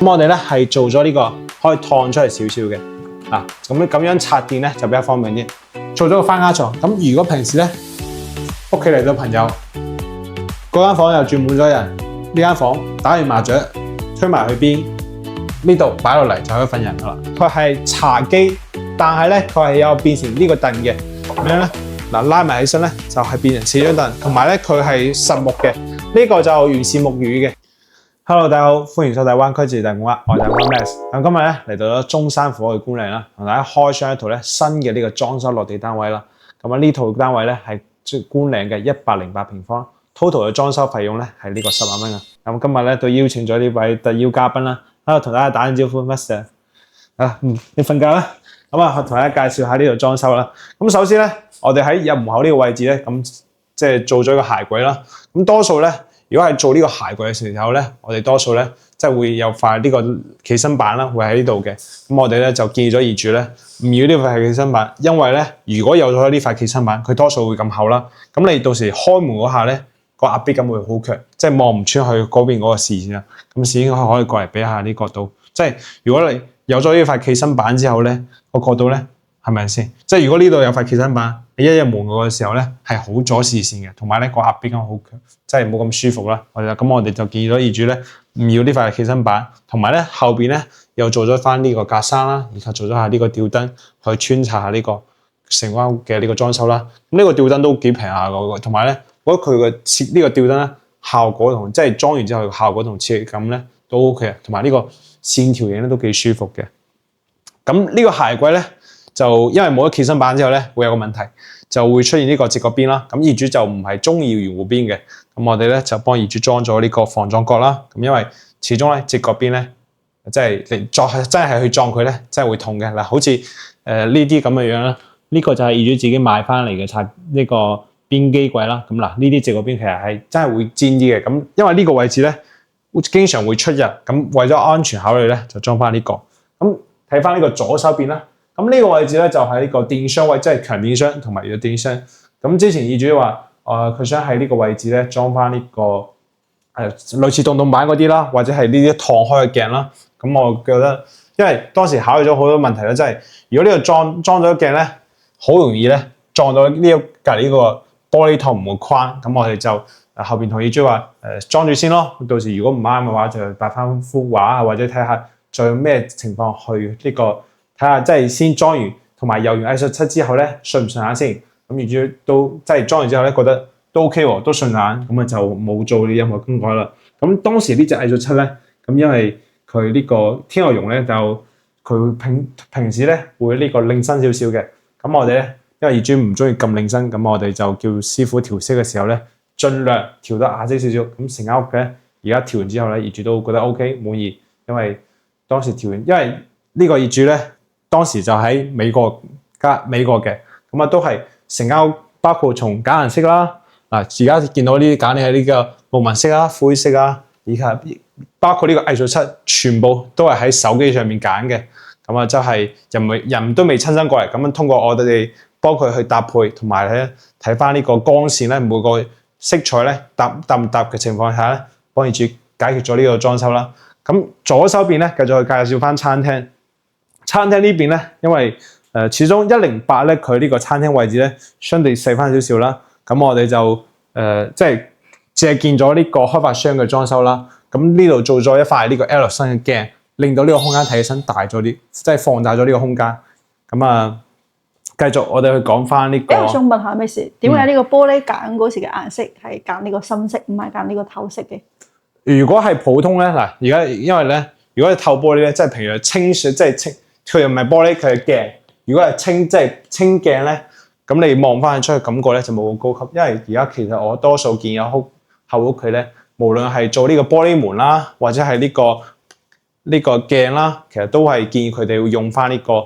咁我哋咧係做咗呢個可以燙出嚟少少嘅，咁樣插電咧就比較方便啲。做咗個翻家床，咁如果平時咧屋企嚟到朋友，嗰間房又住滿咗人，呢間房打完麻雀推埋去邊，呢度擺落嚟就可以瞓人噶啦。佢係茶几，但係咧佢係有變成呢個凳嘅，咁樣咧嗱拉埋起身咧就係變成4張凳，同埋咧佢係實木嘅，呢個就原是木魚嘅。Hello， 大家好，歡迎收睇灣區治大公屋，我係大公 Max。咁今日咧嚟到咗中山火嘅觀嶺啦，同大家開箱一套咧新嘅呢個裝修落地單位啦。咁呢套單位咧係觀嶺嘅108平方 ，total 嘅裝修費用咧係呢個10萬蚊啊。咁今日咧都邀請咗呢位特邀嘉賓啦，同大家打聲招呼 ，Master。你瞓覺啦。咁同大家介紹下呢度裝修啦。咁首先咧，我哋喺入門口呢個位置咧，咁即係做咗個鞋櫃啦。咁多數咧。如果係做呢個鞋櫃嘅時候咧，我哋多數咧即係會有塊呢個企身板啦，會喺呢度嘅。咁我哋咧就建議咗業主咧唔要呢塊企身板，因為咧如果有咗呢塊企身板，佢多數會咁厚啦。咁你到時開門嗰下咧，個壓迫感會好強，即係望唔穿去嗰邊嗰個視線啊。咁視線可以過嚟比下呢角度。即係如果你有咗呢塊企身板之後咧，個角度咧係咪先？即係如果呢度有塊企身板，你一入門嘅時候咧係好阻視線嘅，同埋咧個壓迫感好強。真係冇咁舒服啦，咁我哋就建議咗業主咧唔要呢塊企身板，同埋咧後邊咧又做咗翻呢個格柵啦，以及做咗下呢個吊燈去穿插下呢個成間屋嘅呢個裝修啦。咁呢個吊燈都幾平下嘅，同埋咧我覺得佢嘅設呢個吊燈咧效果同即係裝完之後嘅效果同設計感咧都 OK 嘅，同埋呢個線條型咧都幾舒服嘅。咁呢個鞋櫃咧就因為冇咗企身板之後咧會有個問題，就會出現呢個直角邊啦。咁業主就唔係中意圓弧邊嘅。咁我哋咧就幫業主裝咗呢個防撞角啦。咁因為始終咧直角邊咧，即係你真係去撞佢咧，真係會痛嘅嗱。好似呢啲咁嘅樣啦，呢個就係業主自己買翻嚟嘅拆呢個邊機櫃啦。咁嗱，呢啲直角邊其實係真係會尖啲嘅。咁因為呢個位置咧經常會出入，咁為咗安全考慮咧，就裝翻呢個。咁睇翻呢個左手邊啦，咁呢個位置咧就係呢個電箱位，即係強電箱同埋弱電箱。咁之前業主話，佢想喺呢個位置咧裝翻呢個類似洞洞板嗰啲啦，或者係呢啲燙開嘅鏡啦。咁我覺得，因為當時考慮咗好多問題啦，即係如果呢度裝咗鏡咧，好容易咧撞到呢隔離呢個玻璃透明嘅框。咁我哋就後邊同業主話裝住先咯。到時如果唔啱嘅話，就擺翻幅畫啊，或者睇下再用咩情況去呢個睇下，即係先裝完同埋油完藝術漆之後咧順唔順眼先。咁業主都即係裝完之後咧，覺得都 OK 喎，都順眼，咁就冇做任何更改啦。咁當時呢隻藝術漆咧，咁因為佢呢個天鵝絨咧，就佢平時咧會呢個擰身少少嘅。咁我哋咧，因為業主唔中意咁擰身，咁我哋就叫師傅調色嘅時候咧，盡量調得雅色少少。咁成間屋嘅而家調完之後咧，業主都覺得 OK 滿意，因為當時調完，因為呢個業主咧當時就喺美國嘅，咁都係。成間屋包括從揀顏色啦，而家見到呢啲揀你係呢個木紋色啊、灰色啊，以及包括呢個藝術漆，全部都係喺手機上面揀嘅。咁就係人都未親身過嚟，咁通過我哋幫佢去搭配，同埋咧睇翻呢個光線咧，每個色彩咧搭唔搭嘅情況下咧，幫業主解決咗呢個裝修啦。咁左手邊咧繼續去介紹翻餐廳。餐廳呢邊咧，因為始終108咧，佢呢個餐廳位置咧，相對細翻少少啦。咁我哋就即係借見咗呢個開發商嘅裝修啦。咁呢度做咗一塊呢個 L 型嘅鏡，令到呢個空間睇起身大咗啲，即係放大咗呢個空間。咁繼續我哋去講翻呢個。我想問下咩事？點解呢個玻璃揀嗰時嘅顏色係揀呢個深色，唔係揀呢個透色嘅？如果係普通咧，嗱，而家因為咧，如果係透玻璃咧，即係譬如清水，即係清，佢又唔係玻璃，佢係鏡。如果係清鏡咧，咁你望翻出去感覺咧就冇咁高級，因為而家其實我多數見有後屋企咧，無論係做呢個玻璃門啦，或者係呢個鏡啦，其實都係建議佢哋會用翻呢個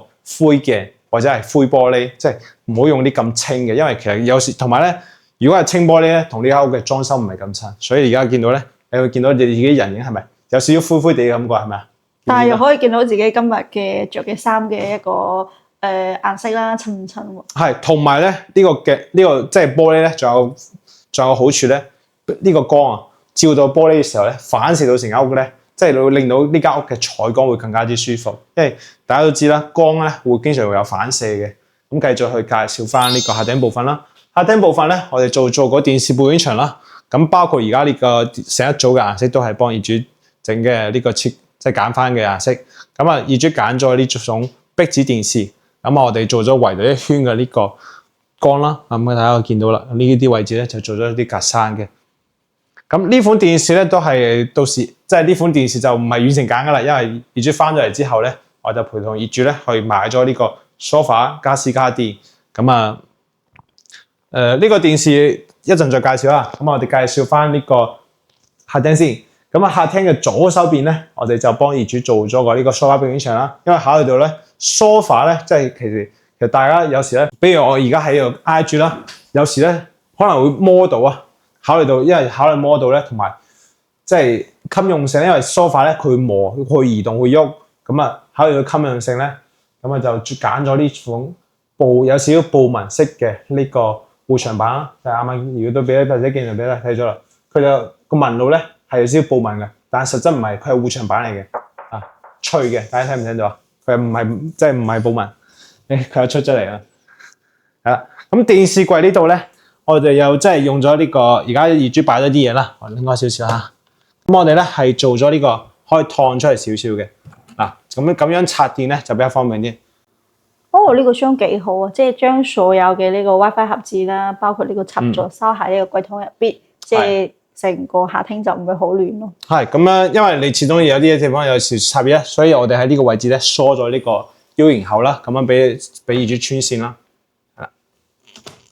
灰鏡或者係灰玻璃，即係唔好用啲咁清嘅，因為其實有時同埋咧，如果係清玻璃咧，同呢間屋嘅裝修唔係咁襯，所以而家見到咧，你會見到你自己人影係咪有少少灰灰地嘅感覺係咪啊？但係又可以見到自己今日嘅着嘅衫嘅一個。顏色啦，襯唔襯喎？係，同埋咧呢個即係玻璃咧，仲有好處咧，呢個光啊照到玻璃嘅時候咧，反射到成間屋咧，即係會令到呢間屋嘅採光會更加之舒服。因為大家都知啦，光咧會經常會有反射嘅。咁繼續去介紹翻呢個客廳部分啦。客廳部分咧，我哋做個電視背景牆啦。咁包括而家呢個成一組嘅顏色都係幫業主整嘅呢個即係揀翻嘅顏色。咁啊，業主揀咗呢種壁紙電視。咁我哋做咗圍咗一圈嘅呢個光啦。咁大家見到啦，呢啲位置咧就做咗一啲格柵嘅。咁呢款電視咧都係到時即係呢款電視就唔係完成揀噶啦，因為業主翻咗嚟之後咧，我就陪同業主咧去買咗呢個 sofa 家私家電。咁啊呢個電視一陣再介紹啦。咁我哋介紹翻呢個客廳先。咁啊客廳嘅左手邊咧，我哋就幫業主做咗個呢個 sofa 背景牆啦。因為考慮到咧 sofa 咧，即係其實大家有時咧，比如我而家喺度挨住啦，有時咧可能會摸到啊。考慮到，因為考慮摸到咧，同埋即係襟用性，因為 sofa 咧佢會磨、會移動、會喐，咁啊考慮到襟用性咧，咁啊就揀咗呢款有少少布紋式嘅呢個護牆板啦。就啱啱如果都俾大家鏡頭俾大家睇咗啦，佢哋個紋路咧係有少少布紋嘅，但係實質唔係，佢係護牆板嚟嘅，啊脆嘅，大家聽唔聽到啊？佢唔係即係唔係布紋，佢又出咗嚟啦。係啦，咁電視櫃呢度咧。我哋又即係用咗呢個，而家業主擺咗啲嘢啦，我拎開少少嚇。咁我哋咧係做咗呢個可以燙出嚟少少嘅，嗱咁樣插電咧就比較方便啲。哦，呢個箱幾好啊！即係將所有嘅呢個 WiFi 盒子啦，包括呢個插座收喺呢個櫃桶入邊，即係成個客廳就唔會好亂咯。係咁樣，因為你始終有啲地方有時插嘢，所以我哋喺呢個位置咧疏咗呢個 U 型口啦，咁樣俾業主穿線啦。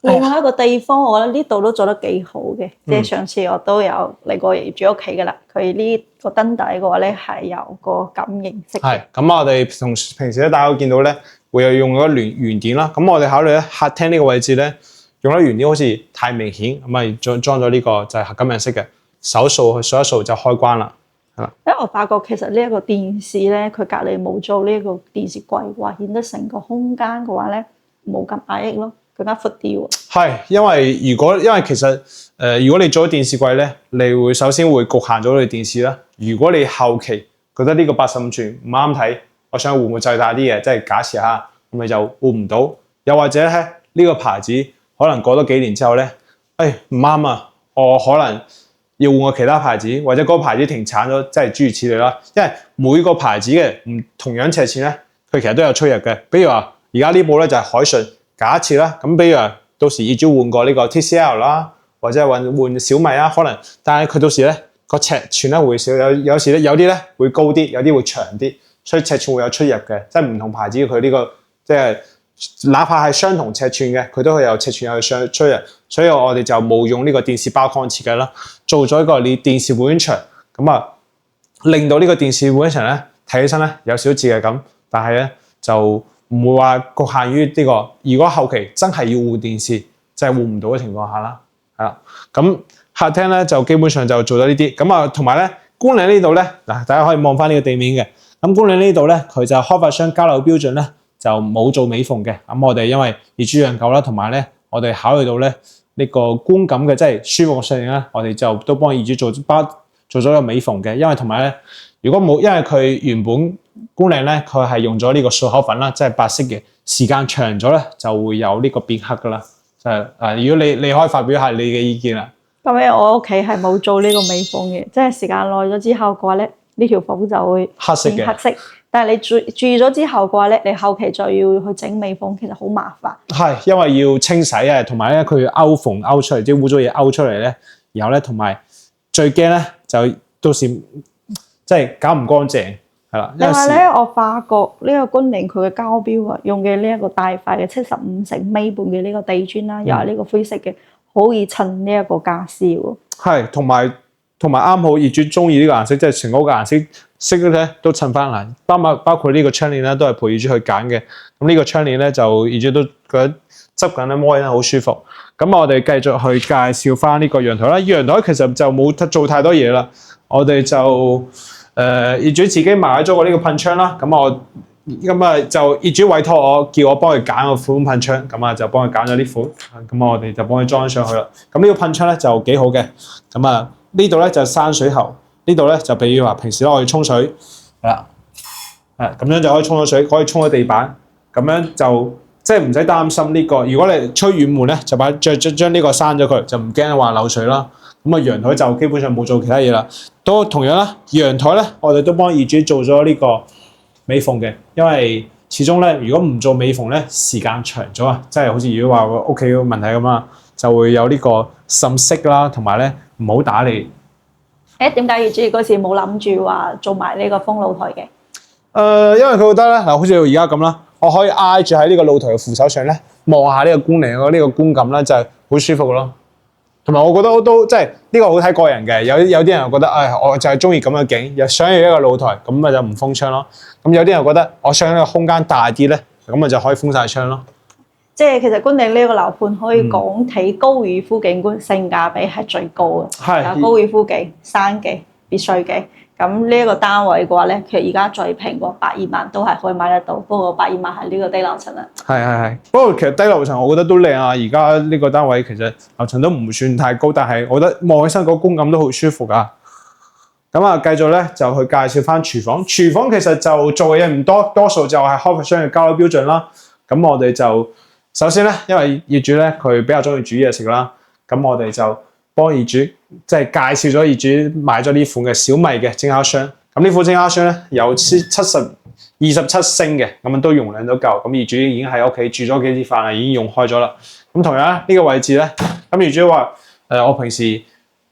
另外一個地方，我覺得呢度都做得幾好嘅，即係上次我都有嚟過業主屋企噶啦。佢呢個燈底嘅話咧係有個感應式嘅。係咁，我哋同平時咧，大家會見到咧會有用咗圓點啦。咁我哋考慮咧客廳呢個位置咧用咗圓點好似太明顯，咁咪裝咗呢個就係感應式嘅，手掃去掃一掃就開關啦。係啦。因為我發覺其實呢一個電視咧，佢隔離冇做呢一個電視櫃嘅話，顯得成個空間嘅話咧冇咁壓抑咯。更加闊啲喎，係因為其實如果你做咗電視櫃咧，你會首先會局限咗你電視啦。如果你後期覺得呢個85寸唔啱睇，我想換個再大啲嘅，即係假設下，咁你就換唔到。又或者咧呢個牌子可能過多幾年之後咧，唔啱啊，我可能要換個其他牌子，或者嗰個牌子停產咗，即係諸如此類啦。因為每個牌子嘅唔同樣尺寸咧，佢其實都有出入嘅。比如話而家呢部咧就係海順。假設啦，咁比如到時業主換過呢個 TCL 啦，或者換小米啊，可能，但係佢到時咧個尺寸咧會少，有時咧有啲咧會高啲，有啲會長啲，所以尺寸會有出入嘅，即係唔同牌子佢呢個即係哪怕係相同尺寸嘅，佢都會有尺寸有出入，所以我哋就冇用呢個電視包框設計啦，做咗一個你電視背景牆，咁啊令到呢個電視背景牆咧睇起身咧有少少設計感，但係咧就唔會話局限於呢個，如果後期真係要換電視，就係換唔到嘅情況下啦，係啦。咁客廳咧就基本上就做咗呢啲，咁啊同埋咧觀嶺呢度咧嗱，大家可以望翻呢個地面嘅。咁觀嶺呢度咧佢就開發商交樓標準咧就冇做尾縫嘅。咁我哋因為業主養狗啦，同埋咧我哋考慮到咧呢個觀感嘅即係舒服性咧，我哋就都幫業主做咗個尾縫嘅。因為同埋咧，如果冇，因為佢原本觀嶺咧，佢係用咗呢個漱口粉啦，即係白色嘅。時間長咗咧，就會有呢個變黑噶啦。就係如果你可以發表下你嘅意見啦。咁樣我屋企係冇做呢個尾縫嘅，即係時間耐咗之後嘅話咧，呢條縫就會黑色嘅。黑色，但係你注意咗之後嘅話咧，你後期再要去整尾縫，其實好麻煩。係因為要清洗啊，同埋咧佢勾縫勾出嚟，啲污糟嘢勾出嚟咧，然後咧同埋最驚咧就到時即係搞唔乾淨。另外咧，我發覺呢個觀嶺佢嘅膠標啊，用嘅呢一個大塊嘅75乘米半嘅呢個地磚啦，又係呢個灰色嘅，好易襯呢一個傢俬喎。係，同埋啱好業主中意呢個顏色，即係成屋嘅顏色咧都襯翻嚟。包括呢個窗簾咧，都係陪業主去揀嘅。咁呢個窗簾咧就業主都覺得執緊咧摸起好舒服。咁我哋繼續去介紹翻呢個陽台啦。陽台其實就冇做太多嘢啦，我哋就業主自己買咗個呢個噴窗啦，咁就業主委託我，叫我幫佢揀個款噴窗，咁啊就幫佢揀咗呢款，咁我哋就幫佢裝上去啦。咁呢個噴窗咧就幾好嘅，咁啊呢度咧就山水喉，呢度咧就比如話平時咧我要沖水係啦，咁樣就可以沖咗水，可以沖咗地板，咁樣就即係唔使擔心呢個。如果你吹遠門咧，就將呢個閂咗佢，就唔驚話漏水啦。咁啊陽台就基本上冇做其他嘢啦。都同樣啦，陽台咧我哋都幫業主做咗呢個美縫嘅，因為始終咧如果唔做美縫咧時間長咗啊，即係好似如果話屋企個問題咁啊，就會有呢個滲色啦，同埋咧唔好打理。點解業主嗰時冇諗住話做埋呢個封露台嘅？因為佢覺得咧嗱，好似而家咁啦，我可以挨住喺呢個露台嘅扶手上咧，望下呢個官嶺嘅呢個觀感咧，就係好舒服咯。同埋我覺得都即係呢個好睇個人嘅，有啲人覺得，我就係中意咁嘅景，又想要一個露台，咁咪就唔封窗咯。咁有啲人覺得我想個空間大啲咧，咁咪就可以封晒窗咯。即係其實觀嶺呢個樓盤可以講睇高爾夫景觀性價比係最高嘅，有高爾夫景、山景、別墅景。咁呢一個單位嘅話咧，其實而家最平過120萬都係可以買得到，不過120萬係呢個低樓層啦。係，不過其實低樓層我覺得都靚啊！而家呢個單位其實樓層都唔算太高，但係我覺得望起身個觀感都好舒服噶。咁啊，繼續咧就去介紹翻廚房。廚房其實就做嘅嘢唔多，多數就係開發商嘅交樓標準啦。咁我哋就首先咧，因為業主咧佢比較中意煮嘢食啦，咁我哋就幫業主即係介紹咗業主買咗呢款嘅小米嘅蒸烤箱。咁呢款蒸烤箱咧有27升嘅，咁都容量都夠。咁業主已經喺屋企煮咗幾次飯啦，已經用開咗啦。咁同樣呢個位置咧，咁業主話我平時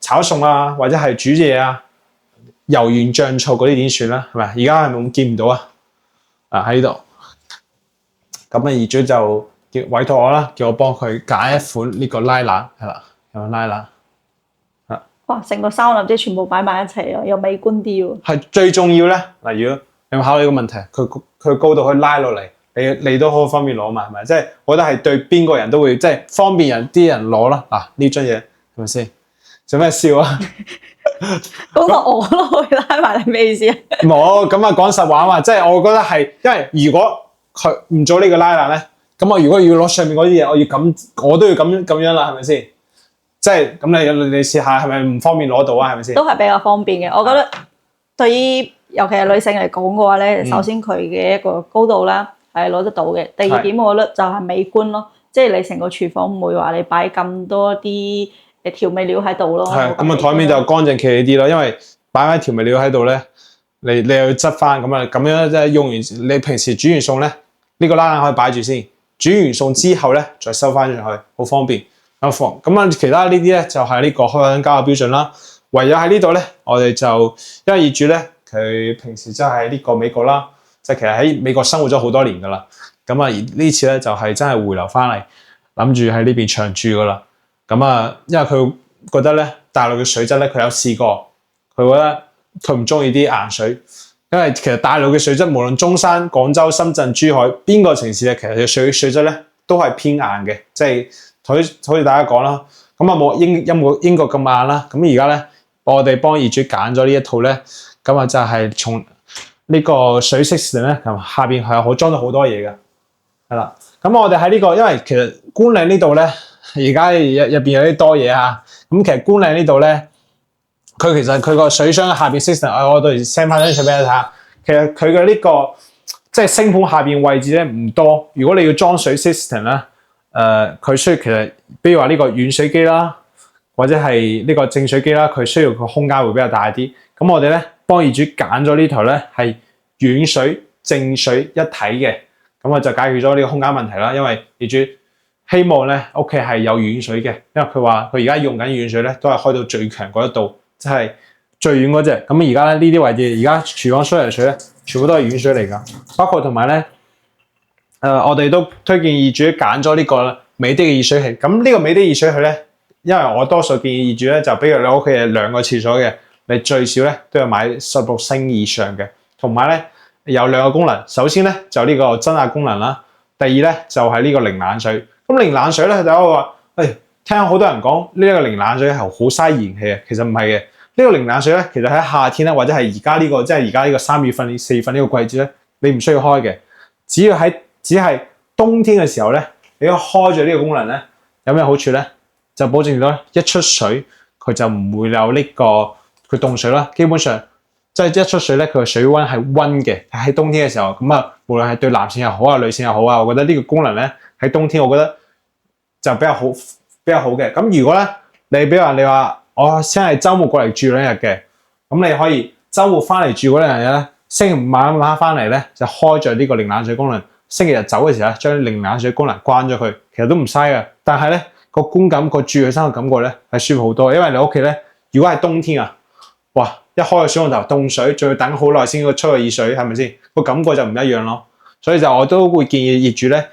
炒餸啊，或者係煮嘢啊，油鹽醬醋嗰啲點算啦？係咪？而家係咪見唔到啊？喺呢度。咁啊，業主就委託我啦，叫我幫佢揀一款呢個拉籃，係啦，有拉籃。哇！成個三立即全部擺埋一齊啊，又美觀啲喎。係最重要咧，例如你有冇考慮個問題？佢高度可以拉落嚟，你都好方便攞嘛，係咪？即係我覺得係對邊個人都會即係方便啲人攞啦。嗱呢張嘢係咪先？做咩笑啊？嗰個我都可以拉埋，你咩意思啊？冇咁啊，講實話嘛，即係我覺得係，因為如果佢唔做呢個拉籃咧，咁我如果要攞上面嗰啲嘢，我都要咁樣啦，係咪先？即係咁你試下係咪唔方便攞到啊？係咪先？都係比較方便嘅。我覺得對於尤其係女性嚟講嘅話咧，首先佢嘅一個高度啦係攞得到嘅。第二點我覺得就係美觀咯，即係你成個廚房唔會話你擺咁多啲調味料喺度咯。係咁啊，台面就乾淨企理啲咯，因為擺埋調味料喺度咧，你又要執翻咁啊，咁樣即係用完你平時煮完餸咧，呢個拉籃可以擺住先，煮完餸之後咧再收翻上去，好方便。咁啊，其他呢啲咧就係呢個開發商交嘅標準啦。唯有喺呢度咧，我哋就因為業主咧，佢平時真係呢個美國啦，即係其實喺美國生活咗好多年噶啦。咁啊，而呢次咧就係真係回流翻嚟，諗住喺呢邊長住噶啦。咁啊，因為佢覺得咧大陸嘅水質咧，佢有試過，佢覺得佢唔中意啲硬水，因為其實大陸嘅水質無論中山、廣州、深圳、珠海邊個城市咧，其實嘅水質咧都係偏硬嘅，即係。好似大家講啦，咁啊冇英國咁硬啦，咁而家咧我哋幫業主揀咗呢一套咧，咁啊就係從呢個水 system 咧，下邊係裝咗好多嘢嘅，係啦。咁我哋喺呢個，因為其實觀嶺呢度咧，而家入邊有啲多嘢嚇，咁其實觀嶺呢度咧，佢其實佢個水箱下邊 system，我到時 send 翻張相俾你睇下。其實佢嘅呢個即係星盤下邊位置咧唔多，如果你要裝水 system 咧。佢需要其實，比如話呢個軟水機啦，或者係呢個淨水機啦，佢需要個空間會比較大啲。咁我哋咧幫業主揀咗呢台咧係軟水、淨水一體嘅，咁我就解決咗呢個空間問題啦。因為業主希望咧屋企係有軟水嘅，因為佢話佢而家用緊軟水咧都係開到最強嗰一度，即係最軟嗰隻。咁而家咧呢啲位置，而家廚房水嚟水咧，全部都係軟水嚟㗎，包括同埋咧。我哋都推薦業主揀咗呢個美的嘅熱水器。咁呢個美的熱水器咧，因為我多數建議業主咧，就比如你屋企係2個廁所嘅，你最少咧都要買16升以上嘅。同埋咧有2個功能，首先咧就呢個增壓功能啦，第二咧就係呢個零冷水。咁零冷水咧，大家話，聽好多人講呢一個零冷水係好嘥燃氣嘅，其實唔係嘅。呢個零冷水咧，其實喺夏天咧，或者係而家呢個即係而家呢個3月份、4月份呢個季節咧，你唔需要開嘅，只係冬天嘅時候咧，你一開咗呢個功能咧，有咩好處咧？就保證到一出水佢就唔會有呢個佢凍水啦，基本上即係一出水咧，佢嘅水溫係溫嘅。喺冬天嘅時候，咁啊，無論係對男性又好啊，女性又好啊，我覺得呢個功能咧喺冬天，我覺得就比較好嘅。咁如果咧你比如話你話我先係週末過嚟住2日嘅，咁你可以週末翻嚟住嗰2日咧，星期五晚翻嚟咧就開着呢個零冷水功能，星期日走嘅時候咧將零冷水功能關咗佢，其實都唔嘥嘅。但係咧個觀感個住起身嘅感覺咧係舒服好多，因為你屋企咧如果係冬天啊，哇！一開個水龍頭凍水，仲要等好耐先出個熱水，係咪先？個感覺就唔一樣咯。所以就我都會建議業主咧，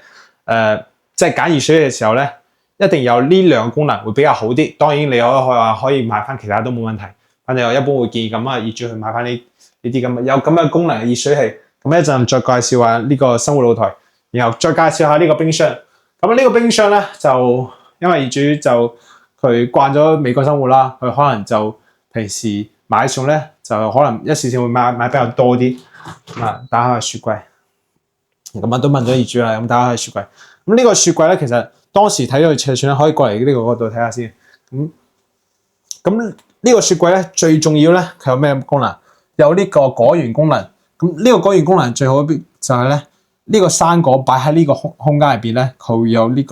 即係揀熱水嘅時候咧，一定有呢2個功能會比較好啲。當然你可以買翻其他都冇問題。反正我一般會建議咁啊，業主去買翻呢啲咁有咁嘅功能嘅熱水器。咁一陣再介紹下呢個生活露台，然後再介紹下呢個冰箱。咁呢個冰箱咧就因為業主就佢慣咗美國生活啦，佢可能就平時買餸咧就可能一時會買比較多啲。打開雪櫃，咁啊都問咗業主啦，咁打開雪櫃。咁呢個雪櫃咧，其實當時睇到佢尺寸咧，可以過嚟呢個角度睇下先。咁呢個雪櫃咧最重要咧，佢有咩功能？有呢個果園功能。咁呢個果園功能最好就係咧，呢個生果擺喺呢個空間入邊咧，佢會有呢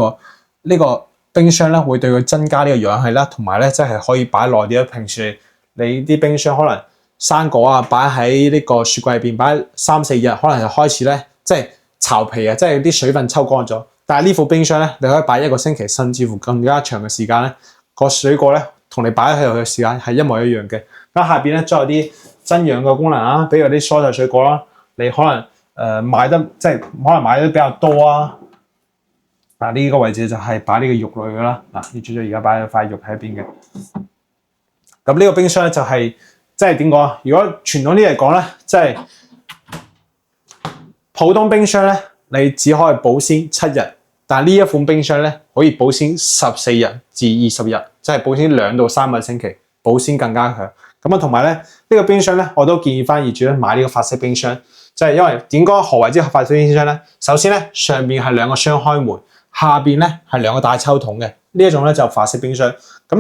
個冰箱咧，會對佢增加呢個氧氣啦，同埋咧即係可以擺耐啲。平時你啲冰箱可能生果啊擺喺呢個雪櫃入邊擺3-4日，可能就開始咧即係巢皮啊，即係啲水分抽乾咗。但係呢副冰箱咧，你可以擺1個星期，甚至乎更加長嘅時間咧，個水果咧同你擺喺度嘅時間係一模一樣嘅。咁下邊咧再有啲增氧嘅功能啊，比如啲蔬菜水果啦，你可能買得即係可能買得比較多啊。呢個位置就係擺呢個肉類噶啦。業主咗而家擺咗塊肉喺邊嘅。咁呢個冰箱咧就係即係點講？如果傳統啲嚟講咧，即係普通冰箱咧，你只可以保鮮7日，但係呢一款冰箱咧可以保鮮14日至20日，即係保鮮2到3個星期，保鮮更加強。咁啊，同埋咧呢個冰箱咧，我都建議翻業主咧買呢個法式冰箱，即係因為點講何謂之法式冰箱咧？首先咧上邊係2個雙開門，下邊咧係2個大抽桶嘅，呢一種咧就法式冰箱。咁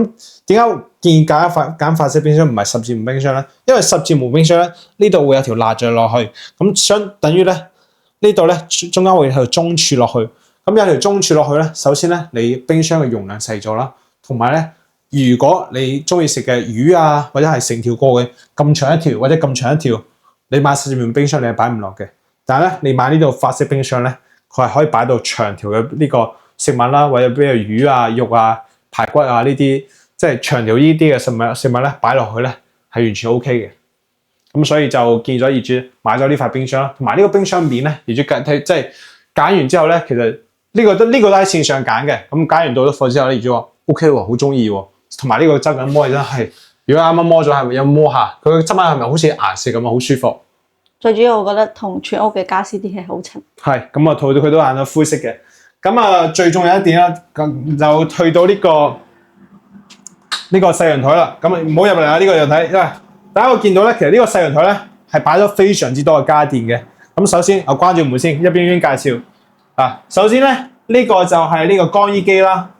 點解建議揀法式冰箱唔係十字門冰箱咧？因為十字門冰箱咧呢度會有條罅著落去，咁相等於咧呢度咧中間會有條中柱落去。咁有條中柱落去咧，首先咧你冰箱嘅容量細咗啦，同埋咧如果你中意食嘅魚啊或者係成條過嘅咁長一條或者咁長一條，你買十字門冰箱你係擺唔落嘅。但係咧你買呢度法式冰箱咧，佢係可以擺到長條嘅呢個食物啦，或者比如魚啊、肉啊、排骨啊呢啲，即係長條呢啲嘅食物咧擺落去咧係完全 OK 嘅。咁所以就建議咗業主買咗呢塊冰箱啦，同埋呢個冰箱面咧，業主即係揀完之後咧，其實呢個都喺線上揀嘅。咁揀完到咗貨之後咧，業主話 OK 喎，好中意喎。同埋呢個質感摸起真係，如果啱啱摸咗係咪有摸下佢嘅質感係咪好似顏色咁啊？好舒服。最主要我覺得同全屋嘅家私啲係好襯。係咁啊，套到佢都揀到灰色嘅。咁啊，最重要一點啦，就去到呢個細陽台啦。咁唔好入嚟啊！呢個陽台，因為大家會見到咧，其實呢個細陽台咧係擺咗非常之多嘅家電嘅。咁首先我關住門先，一邊介紹啊。首先咧呢個就係呢個乾衣機啦，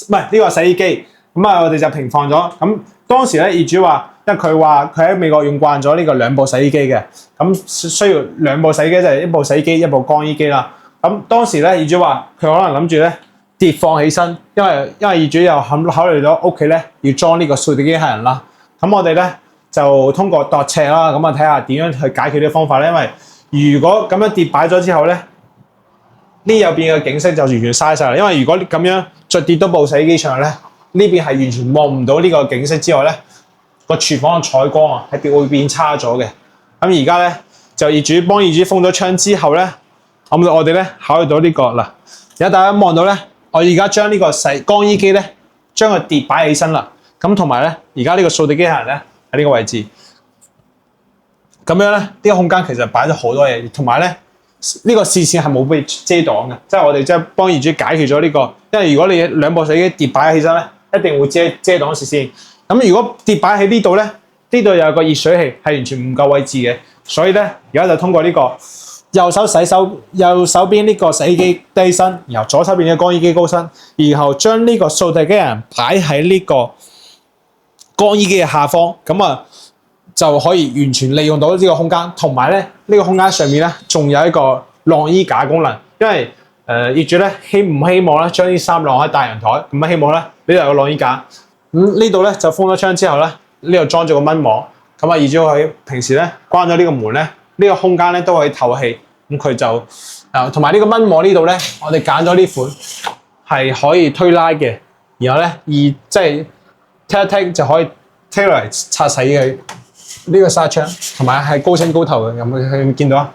唔係呢個洗衣機。咁啊，我哋就平放咗。咁當時咧業主話，因為佢話佢喺美國用慣咗呢個2部洗衣機嘅，咁需要2部洗衣機，就係1部洗衣機、1部乾衣機啦。咁當時咧業主話佢可能諗住咧疊放起身，因為業主又考慮咗屋企咧要裝呢個掃地機器人啦。咁我哋咧就通過度尺啦，咁啊睇下點樣去解決呢個方法咧。因為如果咁樣疊擺咗之後咧，呢右邊嘅景色就完全嘥晒啦。因為如果咁樣再疊多部洗衣機上去咧，呢邊係完全望唔到呢個景色之外咧，個廚房嘅採光啊係會變差咗嘅。咁而家咧就幫業主封咗窗之後咧，咁我哋咧考慮到呢個嗱，而家大家望到咧，我而家將呢個洗乾衣機咧，將佢疊擺起身啦。咁同埋咧，而家呢個掃地機器人咧喺呢個位置，咁樣咧呢個空間其實擺咗好多嘢，同埋咧呢個視線係冇被遮擋嘅，即係我哋即係幫業主解決咗呢個，因為如果你2部洗衣機疊擺起身咧，一定會遮擋視線。咁如果疊擺喺呢度咧，呢度有個熱水器係完全唔夠位置嘅，所以咧而家就通過呢個右手邊呢個洗衣機低身，然後左手邊嘅乾衣機高身，然後將呢個掃地機器人擺喺呢個乾衣機嘅下方，咁啊就可以完全利用到呢個空間，同埋咧呢個空間上面咧仲有一個晾衣架功能，因為業主咧希望咧將啲衫晾喺大陽台，咁希望咧呢度有個晾衣架，咁呢度咧就封咗窗之後咧，呢度裝咗個蚊網，咁業主可以平時咧關咗呢個門咧，呢個空間咧都可以透氣，咁佢就同埋呢個蚊網呢度咧，我哋揀咗呢款係可以推拉嘅，然後咧即係踢一踢就可以踢落嚟擦洗嘅呢個紗窗，同埋係高清高透嘅，有冇見到啊？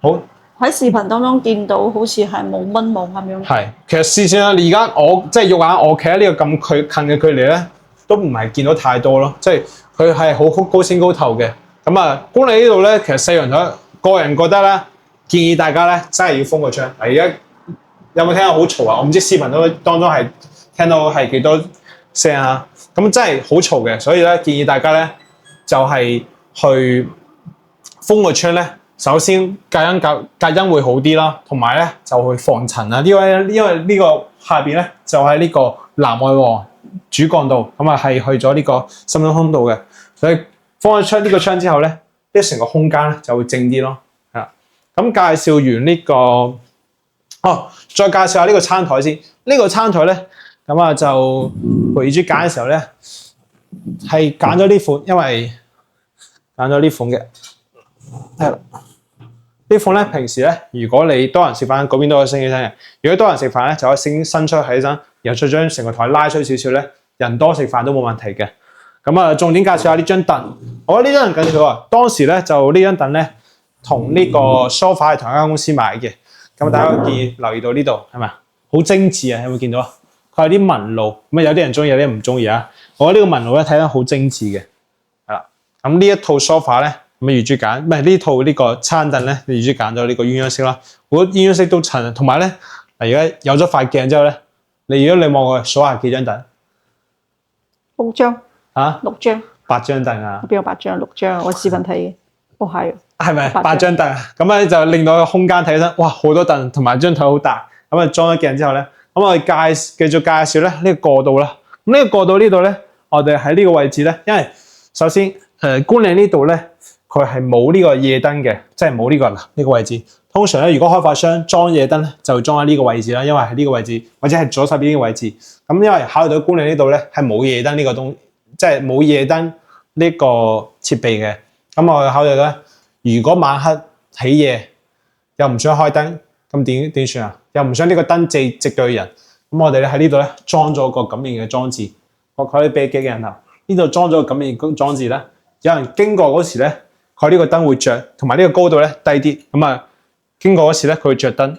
好。喺視頻當中見到好似係冇蚊網咁樣。係，其實事實上而家我即係肉眼我企喺呢個咁近嘅距離咧，都唔係見到太多咯。即係佢係好高清高透嘅。咁啊，觀禮呢度咧，其實細陽台個人覺得咧，建議大家咧真係要封個窗。而家有冇聽到好嘈啊？我唔知視頻當中係聽到係幾多聲啊？咁真係好嘈嘅，所以咧建議大家咧就係去封個窗咧。首先隔音會好啲啦，同埋咧就會防塵啊。因為呢個下邊咧就係呢個南外王主幹道，咁啊係去咗呢個深中通道嘅。所以封咗呢個窗之後咧，呢成個空間咧就會靜啲咯。係啦，咁介紹完呢個，再介紹下呢個餐台先。呢個餐台咧，咁啊就陪業主揀嘅時候咧，係揀咗呢款，因為揀咗呢款嘅。係啦，呢款咧平時咧，如果你多人食飯，嗰邊都可以升起身嘅。如果多人食飯咧，就可以伸出起身，然後再將成個台拉出少少咧，人多食飯都冇問題嘅。咁啊，重點介紹下呢張凳。我覺得呢張凳緊要啊。當時咧就呢張凳咧，同呢個 sofa 係同一間公司買嘅。咁大家可以留意到呢度係咪好精緻啊？有冇見到啊？佢係啲紋路，咁啊有啲人中意，有啲人唔中意啊。我覺得呢個紋路咧睇得好精緻嘅。係啦，咁呢一套 sofa 咧。咁業主揀，唔係呢套呢個餐凳咧，業主揀咗呢個鴛鴦色啦。我覺得鴛鴦色都襯，同埋咧，而家有咗塊鏡之後咧，如果你望我數下幾張凳？6張啊，6張，8張凳啊？邊有8張？6張，我視頻睇嘅。係。係咪8張凳？咁咧就令到個空間睇起身，哇，好多凳，同埋張台好大。咁啊裝咗鏡之後咧，咁我哋繼續介紹咧呢個過道啦。咁呢個過道呢度咧，我哋喺呢個位置咧，因為首先觀禮呢度咧。佢係冇呢個夜燈嘅，即係冇呢個位置。通常咧，如果開發商裝夜燈咧，就裝喺呢個位置啦，因為係呢個位置或者係左手邊呢個位置。咁因為考慮到觀禮呢度咧係冇夜燈呢個東，即係冇夜燈呢個設備嘅。咁我考慮咧，如果晚黑起夜又唔想開燈，咁點算啊？又唔想呢個燈直對人，咁我哋咧喺呢度咧裝咗個感應嘅裝置。我可以俾幾個人頭，呢度裝咗個感應裝置咧，有人經過嗰時咧。佢呢個燈會着，同埋呢個高度咧低啲，咁啊經過嗰時咧佢會着燈。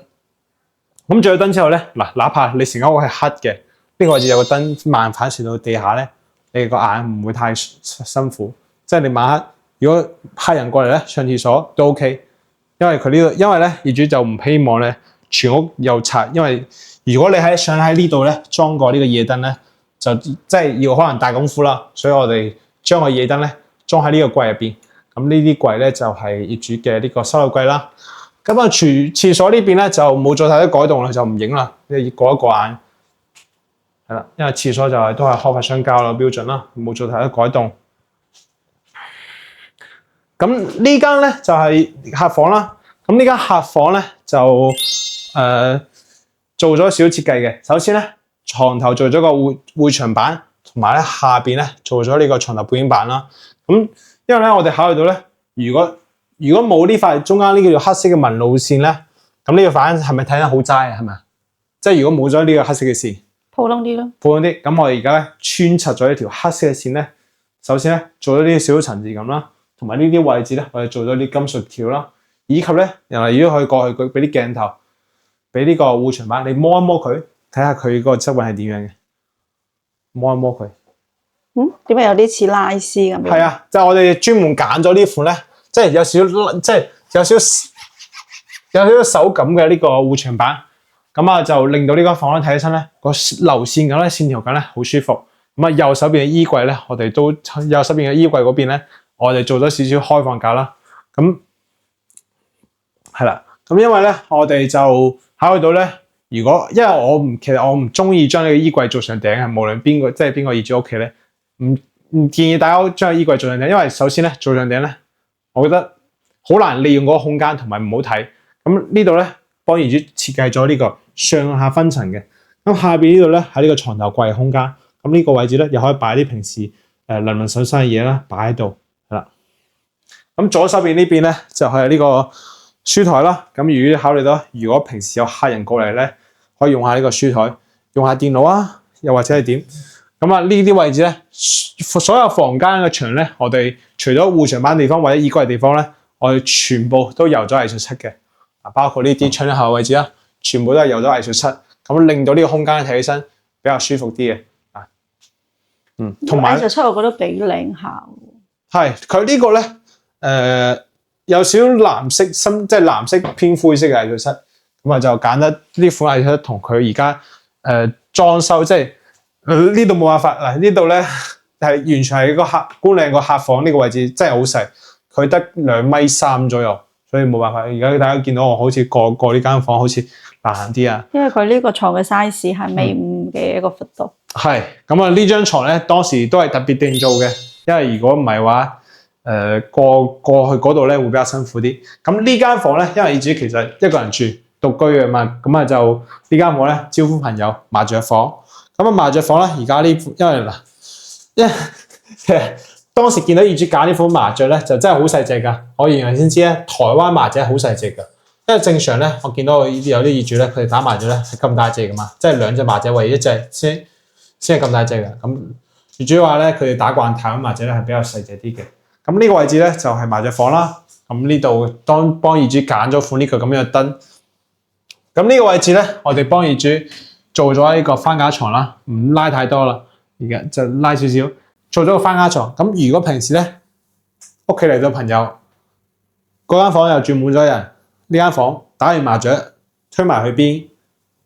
咁着咗燈之後咧，哪怕你成間屋係黑嘅，呢個位置有個燈慢反射到地下咧，你個眼唔會太辛苦。即係你晚黑如果客人過嚟咧上廁所都 OK，因為因為咧業主就唔希望咧全屋又拆，因為如果你想喺呢度咧裝個呢個夜燈咧，就即係要可能大功夫啦。所以我哋將個夜燈咧裝喺呢個櫃入邊。咁呢啲櫃咧就係業主嘅呢個收納櫃啦。咁啊廁所呢邊咧就冇做太多改動啦，就唔影啦，你要過一過眼。係啦，因為廁所就都係開發商交樓標準啦，冇做太多改動。咁呢間咧就係客房啦。咁呢間客房咧就做咗少少設計嘅。首先咧床頭做咗個會牆板，同埋咧下邊咧做咗呢個床頭背景板啦。咁因為咧，我哋考慮到咧，如果冇呢塊中間呢個叫黑色嘅紋路線咧，咁呢個反係咪睇得好齋啊？係咪？即係如果冇咗呢個黑色嘅線，普通啲咯。普通啲，咁我哋而家咧穿插咗一條黑色嘅線咧，首先咧做咗啲少少層次感啦，同埋呢啲位置咧，我哋做咗啲金屬條啦，以及咧，然後如果可以過去佢俾啲鏡頭，俾呢個護牆板，你摸一摸佢，睇下佢個質感係點樣嘅，摸一摸佢。點解有啲似拉絲咁樣？係啊，就係我哋專門揀咗呢款咧，即係有少少手感嘅呢個護牆板，咁啊就令到呢間房咧睇起身咧個流線感咧線條感咧好舒服。咁啊右手邊嘅衣櫃咧，我哋都右手邊嘅衣櫃嗰邊咧，我哋做咗少少開放架啦。咁係啦，咁因為咧我哋就考慮到咧，因為其實我唔中意將呢個衣櫃做上頂嘅，無論邊個業主屋企咧。唔建議大家將個衣櫃做上頂，因為首先咧做上頂咧，我覺得好難利用嗰個空間同埋唔好睇。咁呢度咧幫業主設計咗呢個上下分層嘅。咁下邊呢度咧喺呢個床頭櫃空間，咁呢個位置咧又可以擺啲平時零零手身嘅嘢啦，擺喺度係啦。咁左手邊呢邊咧就係呢個書台啦。咁如果考慮到如果平時有客人過嚟咧，可以用下呢個書台，用下電腦啊，又或者係點。咁啊呢啲位置咧，所有房間嘅牆咧，我哋除咗護牆板地方或者衣櫃嘅地方咧，我哋全部都油咗藝術漆嘅。啊，包括呢啲窗口嘅位置啦，全部都係油咗藝術漆，咁令到呢個空間睇起身比較舒服啲嘅。啊，同埋藝術漆我覺得幾靚下。係佢呢個咧，有少少藍色深，即係藍色偏灰色嘅藝術漆，咁啊就揀得呢款藝術漆同佢而家裝修即係。呢度冇辦法嗱，呢度咧係完全係個觀靚個客房呢個位置真係好細，佢得2.3米左右，所以冇辦法。而家大家見到我好似過呢間房好似難啲啊，因為佢呢個床嘅 size 係米5嘅一個幅度。係咁啊，呢張床咧當時都係特別訂做嘅，因為如果唔係話過去嗰度咧會比較辛苦啲。咁呢間房咧，因為業主其實一個人住獨居嘅嘛，咁啊就呢間房咧招呼朋友麻雀房。咁啊麻雀房咧，而家呢，因為其實當時見到業主揀呢款麻雀咧，就真係好細隻㗎。我原來先知咧，台灣麻雀好細隻㗎。因為正常咧，我見到有啲業主咧，佢哋打麻雀咧係咁大隻㗎嘛，即係2隻麻雀為一隻先係咁大隻㗎。咁業主話咧，佢哋打慣台灣麻雀咧係比較細隻啲嘅。咁呢個位置咧就係麻雀房啦。咁呢度幫業主揀咗款呢個咁樣嘅燈。咁呢個位置咧，我哋幫業主做咗呢個翻架床啦，唔拉太多啦，而家就拉少少，做咗個翻架床。咁如果平時咧屋企嚟咗朋友，嗰間房又住滿咗人，呢間房打完麻雀推埋去邊，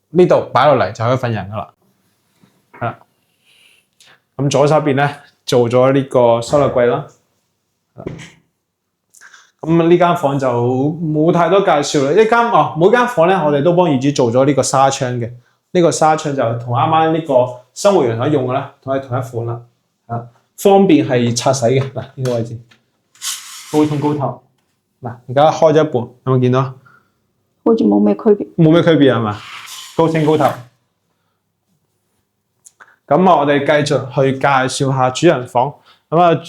呢度擺落嚟就可以瞓人噶啦。係啦，咁左手邊咧做咗呢個收納櫃啦。咁呢間房就冇太多介紹啦。每間房咧我哋都幫業主做咗呢個紗窗嘅。呢個紗窗就同啱啱呢個生活用可以用嘅啦，同一款啦，啊，方便係擦洗嘅。嗱，呢個位置高通高透，嗱而家開咗一半，有冇見到？好似冇咩區別，冇咩區別係嘛？高清高透。咁我哋繼續去介紹下主人房。咁啊，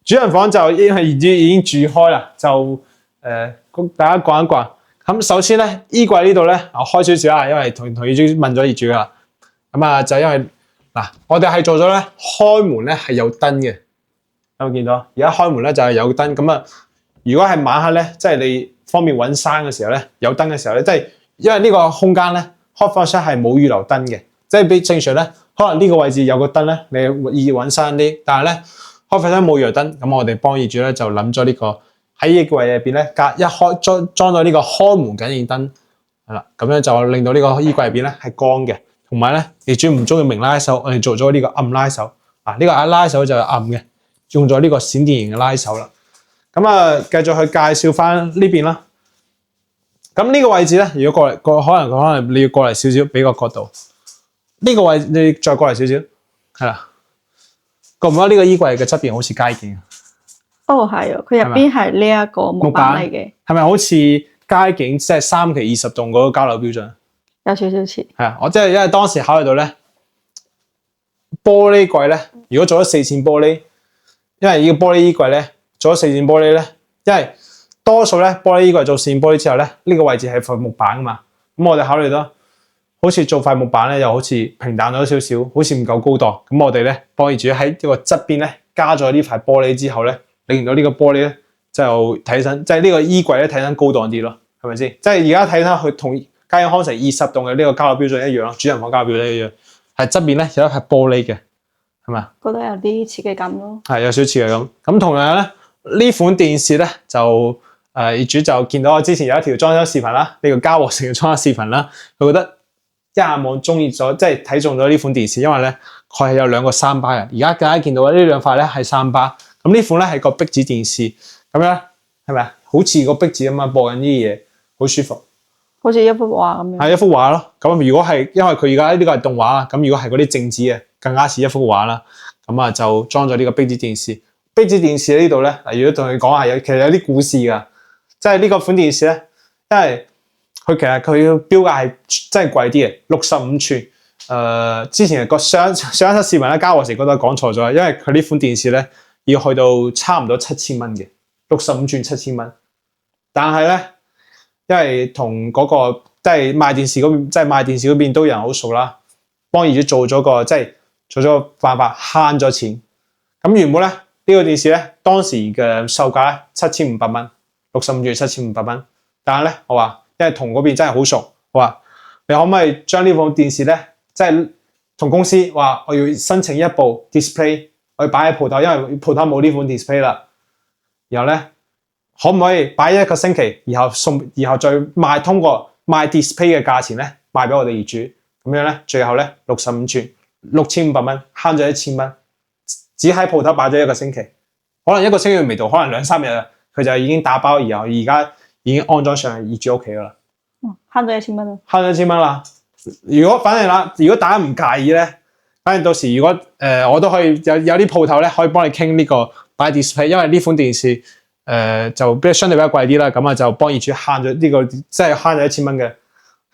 主人房就因為業主已經住開啦，就大家逛一逛。咁首先咧，衣櫃呢度咧，我開少少啊，因為同業主問咗業主啦。咁啊，就因為嗱，我哋係做咗咧，開門咧係有燈嘅，有冇見到？而家開門咧就係有燈。咁啊，如果係晚黑咧，即係你方便揾衫嘅時候咧，有燈嘅時候咧，即係因為呢個空間咧，開放式係冇預留燈嘅，即係比正常咧，可能呢個位置有個燈咧，你易揾衫啲，但係咧開放式冇預留燈，咁我哋幫業主咧就諗咗呢個。喺衣櫃入邊咧，一開裝咗呢個開門感應燈，係啦，咁樣就令到呢個衣櫃入邊咧係光嘅，同埋咧業主唔中意明拉手，我哋做咗呢個暗拉手，呢個拉手就係暗嘅，用咗呢個閃電型嘅拉手啦。咁啊，繼續去介紹翻呢邊啦。咁呢個位置咧，如果可能你要過嚟少少，俾個角度。呢個位你再過嚟少少，係啦，覺唔覺得呢個衣櫃嘅側邊好似街景？哦，係啊，佢入邊係呢一個木板嚟嘅，係咪好似街景即係3期20棟嗰個交樓標準？有少少似。係啊，我即係因為當時考慮到咧，玻璃櫃咧，如果做咗4扇玻璃，因為呢個玻璃衣櫃咧做咗4扇玻璃咧，因為多數咧玻璃衣櫃做4扇玻璃之後咧，呢個位置係塊木板噶嘛，咁我哋考慮到好似做塊木板咧，又好似平淡咗少少，好似唔夠高檔，咁我哋咧幫業主喺呢個側邊咧加咗呢塊玻璃之後咧。令到呢個玻璃咧就睇起身，即係呢個衣櫃咧睇起身高檔啲咯，係咪先？即係而家睇翻佢同嘉應康城20棟嘅呢個交樓標準一樣咯，主人房交樓標準一樣，係側邊咧有一塊玻璃嘅，係咪？覺得有啲設計感咯。係有少設計感。咁同樣咧，呢款電視咧就業主就見到我之前有一條裝修視頻啦，呢個嘉禾城嘅裝修視頻啦，佢覺得一眼望中意咗，即係睇中咗呢款電視，因為咧佢係有2個3巴嘅。而家大家見到呢2塊咧係3巴。咁呢款咧係個壁紙電視，咁樣係咪啊？好似個壁紙咁樣播緊啲嘢，好舒服，好似一幅畫咁樣。係一幅畫咯。咁如果係因為佢而家呢個係動畫啦，咁如果係嗰啲靜止嘅，更加似一幅畫啦。咁啊就裝咗呢個壁紙電視。壁紙電視呢度咧，如果同你講下其實有啲故事㗎，即係呢個款電視咧，因為佢其實佢標價係真係貴啲嘅，65寸。之前個上一輯視頻咧，嘉禾時覺得講錯咗，因為佢呢款電視咧要去到差唔多7000蚊嘅，65寸7000蚊。但係咧，因為同嗰個即係賣電視嗰邊都有人好熟啦，幫業主做咗個辦法慳咗錢。咁原本咧呢個電視咧當時嘅售價咧7500蚊，65寸7500蚊。但係咧我話，因為同嗰邊真係好熟，我話你可唔可以將呢部電視咧，即係同公司話我要申請一部 display， 我要擺喺鋪頭，因為鋪頭冇呢款 display 啦。然後咧可唔可以擺1個星期，然後再通過賣 display 嘅價錢咧賣俾我哋業主，咁樣咧最後咧65寸6500蚊，慳咗1000蚊，只喺鋪頭擺咗1個星期，可能1個星期未到，可能2-3日啊，佢就已經打包，然後而家已經安裝上業主屋企噶啦。慳咗1000蚊啦，慳咗1000蚊啦。如果大家唔介意咧，反正到時如果我都可以有啲鋪頭咧可以幫你傾呢個擺 display， 因為呢款電視就相對比較貴啲啦，咁啊就幫業主慳咗呢個，即係慳咗1000蚊嘅，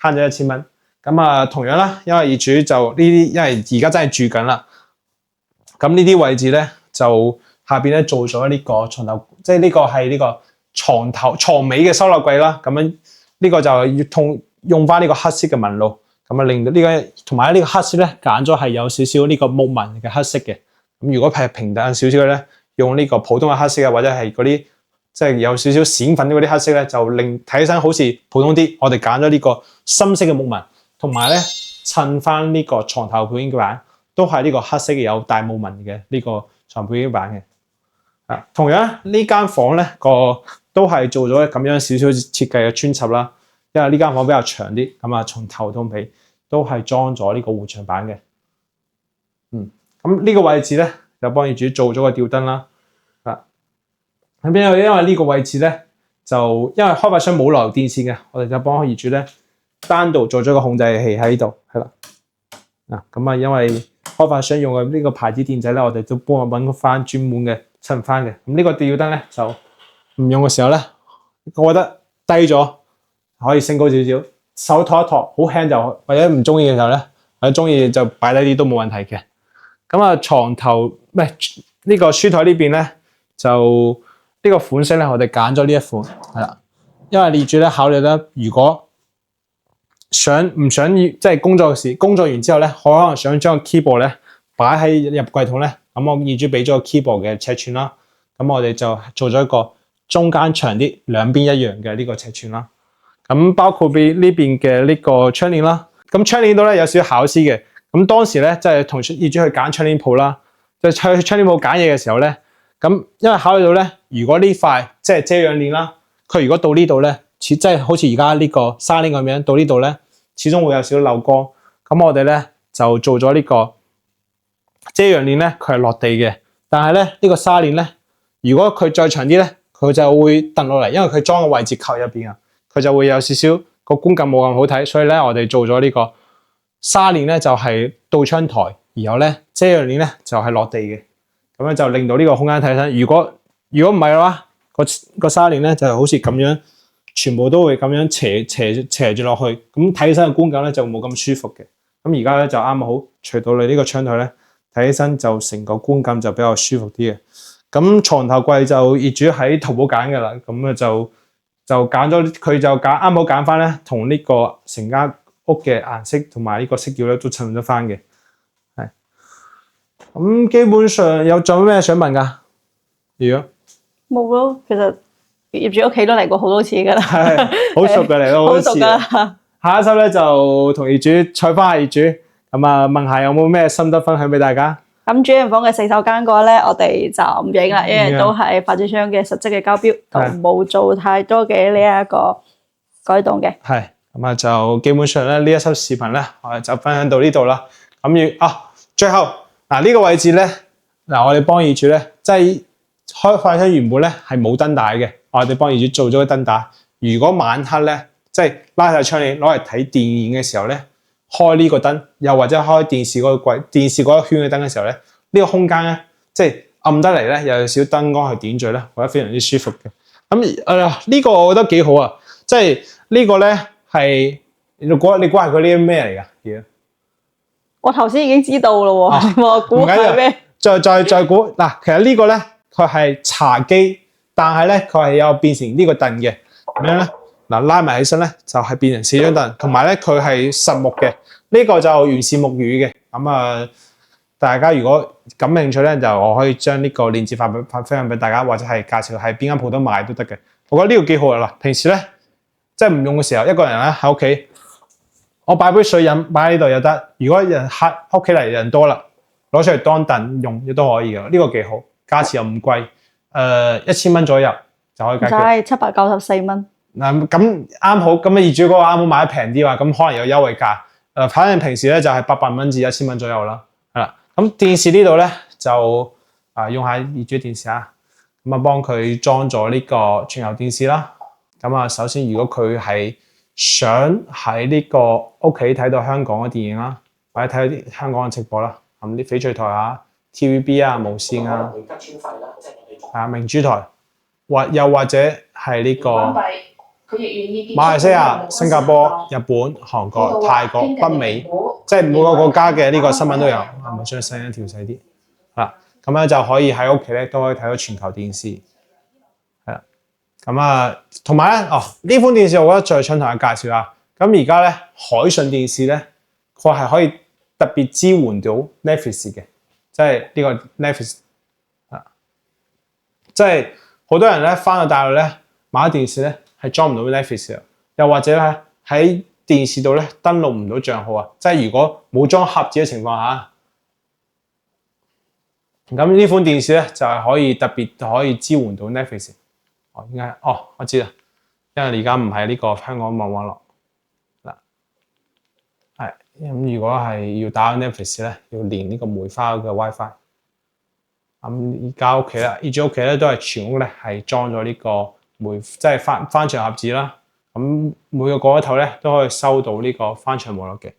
慳咗1000蚊。咁啊同樣啦，因為業主就呢啲，因為而家真係住緊啦，咁呢啲位置咧就下邊咧做咗呢個床頭，即係呢個係呢個床尾嘅收納櫃啦。咁樣呢個就要用翻呢個黑色嘅紋路，咁啊令到呢個同埋呢個黑色咧揀咗係有少少呢個木紋嘅黑色嘅。咁如果係平淡少少嘅咧，用呢個普通嘅黑色啊，或者係嗰啲即係有少少閃粉嗰啲黑色咧，就令睇起身好似普通啲。我哋揀咗呢個深色嘅木紋，同埋咧襯翻呢個床頭背景板，都係呢個黑色嘅有帶木紋嘅呢個床背景板嘅。同樣呢間房咧都係做咗咁樣少少設計嘅穿插啦，因為呢間房比較長啲，咁啊從頭到尾都係裝咗呢個護牆板嘅。咁呢個位置咧就幫業主做咗個吊燈啦。咁因為呢個位置咧就因為開發商冇留電線嘅，我哋就幫業主咧單獨做咗個控制器喺呢度，係啦。咁啊因為開發商用嘅呢個牌子電仔咧，我哋都幫我揾翻專門嘅襯翻嘅。咁呢個吊燈咧就唔用嘅時候咧，我覺得低咗可以升高少少，手托一托好輕就，或者唔中意嘅時候咧，或者中意就擺低啲都冇問題嘅。咁啊床頭呢個書台呢邊咧就呢個款式咧，我哋揀咗呢一款係啦，因為業主咧考慮咧，如果唔想即係工作完之後咧，可能想將個 keyboard 咧擺喺入櫃桶咧，咁我業主俾咗個 keyboard 嘅尺寸啦，咁我哋就做咗一個中間長啲，兩邊一樣嘅呢個尺寸啦。咁包括俾呢邊嘅呢個窗簾啦，咁窗簾度咧有少少巧思嘅。咁當時咧即係同業主去揀窗簾鋪啦，就去窗簾鋪揀嘢嘅時候咧，咁因為考慮到咧，如果呢塊即係遮陽簾啦，佢如果到呢度咧，即係好似而家呢個沙簾咁樣到呢度咧，始終會有少少漏光。咁我哋咧就做咗呢個遮陽簾咧，佢係落地嘅，但係咧呢個沙簾咧，如果佢再長啲咧，佢就會揼落嚟，因為佢裝嘅位置靠入邊啊，佢就會有少少個觀感冇咁好睇，所以咧我哋做咗呢個沙簾咧就係到窗台，然後咧遮陽簾咧就係落地嘅，咁樣就令到呢個空間睇起身。如果唔係嘅話，個沙簾咧就係好似咁樣，全部都會咁樣斜住落去，咁睇起身嘅觀感咧就冇咁舒服嘅。咁而家咧就啱好除到你呢個窗台咧，睇起身就成個觀感就比較舒服啲嘅。咁床頭櫃就業主喺淘寶揀嘅啦，咁啊就揀咗佢就啱好揀翻咧，同呢個成間屋嘅顏色同埋呢個色調咧都襯咗翻嘅。係咁基本上仲有咩想問㗎？如果冇咯，其實業主屋企都嚟過好多次㗎啦，係好熟嘅嚟咯，好熟㗎。下一集咧就同業主採訪下業主，咁啊問下有冇咩心得分享俾大家。咁主人房嘅洗手間嘅話咧，我哋就唔影啦，因為都係發展商嘅實質嘅交標，就冇做太多嘅呢一個改動嘅。係咁啊，就基本上咧呢一輯視頻咧，我哋就分享到呢度啦。咁最後呢個位置咧，我哋幫業主咧，即係開發商原本咧係冇燈帶嘅，我哋幫業主做咗個燈帶。如果晚黑咧，即係拉晒窗簾攞嚟睇電影嘅時候咧，開呢個燈，又或者開電視嗰個櫃、電視嗰一圈嘅燈嘅時候咧，呢個空間咧，即係暗得嚟咧，又有少燈光去點綴咧，覺得非常之舒服嘅。咁呢個我覺得幾好啊！即係呢個咧係你估係佢呢啲咩嚟㗎？嘢？我頭先已經知道咯喎，你話估係咩？再估嗱，其實呢個咧佢係茶几，但係咧佢係有變成呢個凳嘅，咁樣咧嗱拉埋起身咧就係變成4張凳，同埋咧佢係實木嘅，呢個就原是木魚嘅。咁啊，大家如果感興趣咧，就我可以將呢個鏈接分享俾大家，或者係介紹喺邊間鋪頭買都得嘅。我覺得呢個幾好啊！嗱，平時咧即係唔用嘅時候，一個人咧喺屋企，我擺杯水飲擺喺呢度又得。如果人客屋企嚟人多啦，攞出嚟當凳用亦都可以嘅。呢個幾好，價錢又唔貴，1000蚊左右就可以解決。就係794蚊。嗱咁啱好，咁業主嗰個啱好買得平啲話，咁可能有優惠價。反正平時咧就係800蚊至1000蚊左右啦。係啦，咁電視呢度咧就用下業主電視啊，咁啊幫佢裝咗呢個全球電視啦。咁啊，首先如果佢係想喺呢個屋企睇到香港嘅電影啦，或者睇到啲香港嘅直播啦，咁啲翡翠台啊、TVB 啊、無線啊、明珠台，又或者係呢個馬來西亞、新加坡、日本、韓國、泰國、北美，即係每個國家嘅呢個新聞都有。係咪將聲音調細啲？嗱，咁樣就可以喺屋企咧都可以睇到全球電視。係啦，咁啊，同埋咧，呢款電視我覺得最想同大家介紹下。咁而家咧海信電視咧，佢係可以特別支援到 Netflix 嘅，即係呢個 Netflix 啊，即係好多人咧翻到大陸咧買咗電視咧。係裝唔到 Netflix 啊，又或者咧喺電視度咧登錄唔到賬號啊，即係如果冇裝盒子嘅情況下，咁呢款電視咧就係可以特別可以支援到 Netflix。應該我知啦，因為而家唔係呢個香港網絡嗱，係咁如果係要打 Netflix 咧，要連呢個梅花嘅 WiFi。咁而家屋企啦，業主屋企咧都係全屋咧係裝咗呢個。即係翻牆盒子啦，咁每個角落頭咧都可以收到呢個翻牆網絡嘅。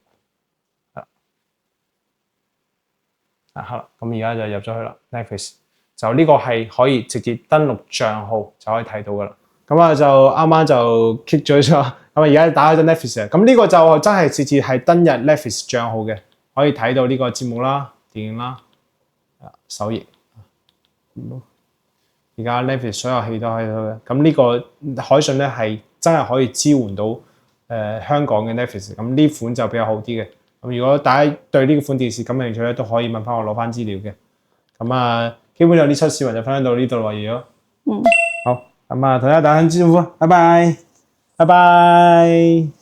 好啦，咁而家就入咗去啦 Netflix， 就呢個係可以直接登錄帳號就可以睇到噶啦。咁啊就啱啱就 kick 咗，咁啊而家打開咗 Netflix 啊，咁呢個就真係直接係登入 Netflix 帳號嘅，可以睇到呢個節目啦、電影啦、首頁。而家 Netflix 所有戲都可以睇到嘅，咁呢個海信咧係真係可以支援到香港嘅 Netflix， 咁呢款就比較好啲嘅。咁如果大家對呢款電視感興趣咧，都可以問翻我攞翻資料嘅。咁啊，基本上呢輯視頻就分享到呢度啦，如果好，咁啊，同大家打聲招呼，拜拜，拜拜。